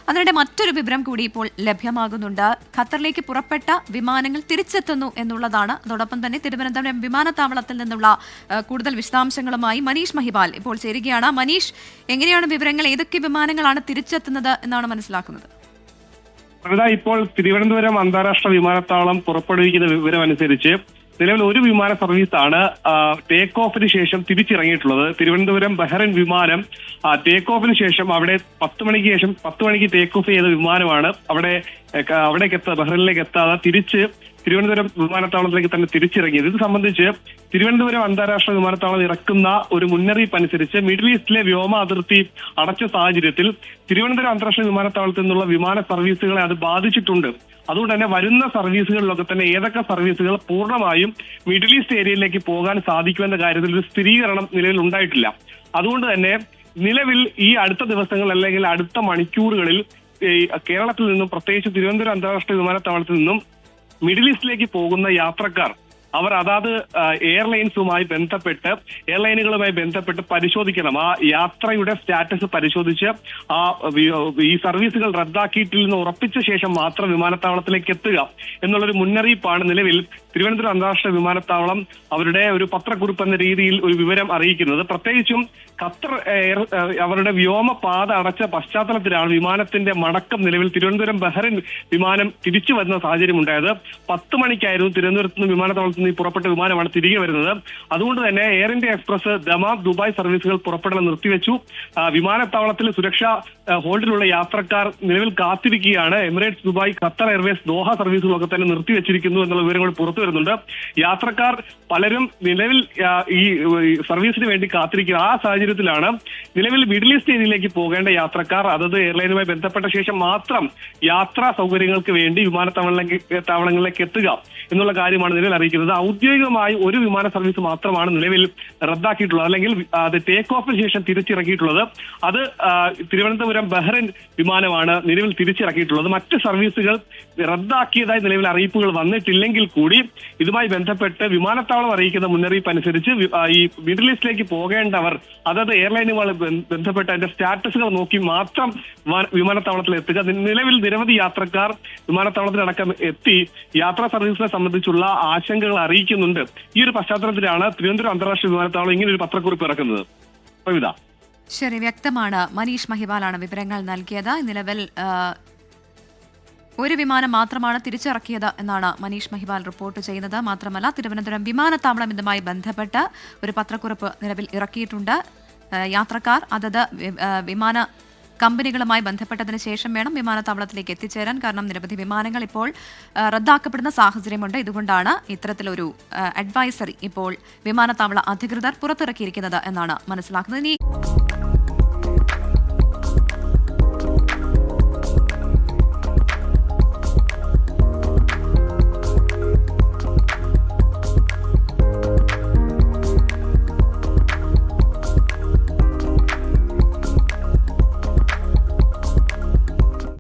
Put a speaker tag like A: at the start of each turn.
A: അതിനിടെ മറ്റൊരു വിവരം കൂടി ഇപ്പോൾ ലഭ്യമാകുന്നുണ്ട്. ഖത്തറിലേക്ക് പുറപ്പെട്ട വിമാനങ്ങൾ തിരിച്ചെത്തുന്നു എന്നുള്ളതാണ്. അതോടൊപ്പം തന്നെ തിരുവനന്തപുരം വിമാനത്താവളത്തിൽ നിന്നുള്ള കൂടുതൽ വിശദാംശങ്ങളുമായി മനീഷ് മഹിപാൽ ഇപ്പോൾ ചേരുകയാണ്. മനീഷ്, എങ്ങനെയാണ് വിവരങ്ങൾ? ഏതൊക്കെ വിമാനങ്ങളാണ് തിരിച്ചെത്തുന്നത് എന്നാണ് മനസ്സിലാക്കുന്നത്?
B: ഇപ്പോൾ തിരുവനന്തപുരം അന്താരാഷ്ട്ര വിമാനത്താവളം പുറപ്പെടുവിക്കുന്ന വിവരം അനുസരിച്ച് നിലവിൽ ഒരു വിമാന സർവീസാണ് ടേക്ക് ഓഫിന് ശേഷം തിരിച്ചിറങ്ങിയിട്ടുള്ളത്. തിരുവനന്തപുരം ബഹ്റൈൻ വിമാനം ടേക്ക് ഓഫിന് ശേഷം അവിടെ 10 മണിക്ക് ടേക്ക് ഓഫ് ചെയ്ത വിമാനമാണ് അവിടേക്ക് ബഹ്റൈനിലേക്ക് എത്താതെ തിരിച്ച് തിരുവനന്തപുരം വിമാനത്താവളത്തിലേക്ക് തന്നെ തിരിച്ചിറങ്ങിയത്. ഇത് സംബന്ധിച്ച് തിരുവനന്തപുരം അന്താരാഷ്ട്ര വിമാനത്താവളം ഇറക്കുന്ന ഒരു മുന്നറിയിപ്പ് അനുസരിച്ച് മിഡിൽ ഈസ്റ്റിലെ വ്യോമ അതിർത്തി അടച്ച സാഹചര്യത്തിൽ തിരുവനന്തപുരം അന്താരാഷ്ട്ര വിമാനത്താവളത്തിൽ നിന്നുള്ള വിമാന സർവീസുകളെ അത് ബാധിച്ചിട്ടുണ്ട്. അതുകൊണ്ട് തന്നെ വരുന്ന സർവീസുകളിലൊക്കെ തന്നെ ഏതൊക്കെ സർവീസുകൾ പൂർണ്ണമായും മിഡിൽ ഈസ്റ്റ് ഏരിയയിലേക്ക് പോകാൻ സാധിക്കുമെന്ന കാര്യത്തിൽ ഒരു സ്ഥിരീകരണം നിലവിൽ ഉണ്ടായിട്ടില്ല. അതുകൊണ്ട് തന്നെ നിലവിൽ ഈ അടുത്ത ദിവസങ്ങൾ അല്ലെങ്കിൽ അടുത്ത മണിക്കൂറുകളിൽ കേരളത്തിൽ നിന്നും പ്രത്യേകിച്ച് തിരുവനന്തപുരം അന്താരാഷ്ട്ര വിമാനത്താവളത്തിൽ നിന്നും മിഡിൽ ഈസ്റ്റിലേക്ക് പോകുന്ന യാത്രക്കാർ അവർ അതാത് എയർലൈനുകളുമായി ബന്ധപ്പെട്ട് പരിശോധിക്കണം. ആ യാത്രയുടെ സ്റ്റാറ്റസ് പരിശോധിച്ച് ഈ സർവീസുകൾ റദ്ദാക്കിയിട്ടില്ലെന്ന് ഉറപ്പിച്ച ശേഷം മാത്രം വിമാനത്താവളത്തിലേക്ക് എത്തുക എന്നുള്ളൊരു മുന്നറിയിപ്പാണ് നിലവിൽ തിരുവനന്തപുരം അന്താരാഷ്ട്ര വിമാനത്താവളം അവരുടെ ഒരു പത്രക്കുറിപ്പ് എന്ന രീതിയിൽ ഒരു വിവരം അറിയിക്കുന്നത്. പ്രത്യേകിച്ചും ഖത്തർ അവരുടെ വ്യോമപാത അടച്ച പശ്ചാത്തലത്തിലാണ് വിമാനത്തിന്റെ മടക്കം നിലവിൽ തിരുവനന്തപുരം ബഹ്റൈൻ വിമാനം തിരിച്ചു വരുന്ന സാഹചര്യം ഉണ്ടായത്. 10 മണിക്കായിരുന്നു തിരുവനന്തപുരത്ത് നിന്ന് വിമാനത്താവളത്തിൽ നിന്ന് പുറപ്പെട്ട വിമാനമാണ് തിരികെ വരുന്നത്. അതുകൊണ്ട് തന്നെ Air India Express Dammam Dubai സർവീസുകൾ പുറപ്പെടൽ നിർത്തിവെച്ചു. വിമാനത്താവളത്തിൽ സുരക്ഷാ ഹോൾഡിലുള്ള യാത്രക്കാർ നിലവിൽ കാത്തിരിക്കുകയാണ്. Emirates Dubai, Qatar Airways, Doha സർവീസുകളൊക്കെ തന്നെ നിർത്തിവെച്ചിരിക്കുന്നു എന്നുള്ള വിവരങ്ങൾ പുറത്തു വരുന്നുണ്ട്. യാത്രക്കാർ പലരും നിലവിൽ ഈ സർവീസിന് വേണ്ടി കാത്തിരിക്കുക. ആ സാഹചര്യത്തിലാണ് നിലവിൽ മിഡിൽ ഈസ്റ്റ് ഏരിയയിലേക്ക് പോകേണ്ട യാത്രക്കാർ അതത് എയർലൈനുമായി ബന്ധപ്പെട്ട ശേഷം മാത്രം യാത്രാ സൗകര്യങ്ങൾക്ക് വേണ്ടി വിമാനത്താവളങ്ങളിലേക്ക് എത്തുക എന്നുള്ള കാര്യമാണ് നിലവിൽ അറിയിക്കുന്നത്. ഔദ്യോഗികമായി ഒരു വിമാന സർവീസ് മാത്രമാണ് നിലവിൽ റദ്ദാക്കിയിട്ടുള്ളത്, അല്ലെങ്കിൽ അത് ടേക്ക് ഓഫിന് ശേഷം തിരിച്ചിറക്കിയിട്ടുള്ളത്. അത് തിരുവനന്തപുരം ബഹ്റൈൻ വിമാനമാണ് നിലവിൽ തിരിച്ചിറക്കിയിട്ടുള്ളത്. മറ്റ് സർവീസുകൾ റദ്ദാക്കിയതായി നിലവിൽ അറിയിപ്പുകൾ വന്നിട്ടില്ലെങ്കിൽ കൂടി ഇതുമായി ബന്ധപ്പെട്ട് വിമാനത്താവളം അറിയിക്കുന്ന മുന്നറിയിപ്പ് അനുസരിച്ച് ഈ മിഡിൽ ഈസ്റ്റിലേക്ക് പോകേണ്ടവർ അതത് എയർലൈനുമായി ബന്ധപ്പെട്ട് അതിന്റെ സ്റ്റാറ്റസുകൾ നോക്കി മാത്രം വിമാനത്താവളത്തിൽ എത്തുക. നിലവിൽ നിരവധി യാത്രക്കാർ വിമാനത്താവളത്തിലടക്കം എത്തി യാത്രാ സർവീസിനെ സംബന്ധിച്ചുള്ള ആശങ്കകൾ അറിയിക്കുന്നുണ്ട്. ഈ ഒരു പശ്ചാത്തലത്തിലാണ് തിരുവനന്തപുരം അന്താരാഷ്ട്ര വിമാനത്താവളം ഇങ്ങനെ ഒരു പത്രക്കുറിപ്പ് ഇറക്കുന്നത്.
A: ശരി, വ്യക്തമാണ്. മനീഷ് മഹിപാലാണ് വിവരങ്ങൾ നൽകിയത്. നിലവിൽ ഒരു വിമാനം മാത്രമാണ് തിരിച്ചിറക്കിയത് എന്നാണ് മനീഷ് മഹിപാൽ റിപ്പോർട്ട് ചെയ്യുന്നത്. മാത്രമല്ല, തിരുവനന്തപുരം വിമാനത്താവളം ഇതുമായി ബന്ധപ്പെട്ട് ഒരു പത്രക്കുറിപ്പ് നിലവിൽ ഇറക്കിയിട്ടുണ്ട്. യാത്രക്കാർ അതത് വിമാന കമ്പനികളുമായി ബന്ധപ്പെട്ടതിന് ശേഷം വേണം വിമാനത്താവളത്തിലേക്ക് എത്തിച്ചേരാൻ. കാരണം നിരവധി വിമാനങ്ങൾ ഇപ്പോൾ റദ്ദാക്കപ്പെടുന്ന സാഹചര്യമുണ്ട്. ഇതുകൊണ്ടാണ് ഇത്തരത്തിലൊരു അഡ്വൈസറി ഇപ്പോൾ വിമാനത്താവള അധികൃതർ പുറത്തിറക്കിയിരിക്കുന്നത് എന്നാണ് മനസ്സിലാക്കുന്നത്. ഇനി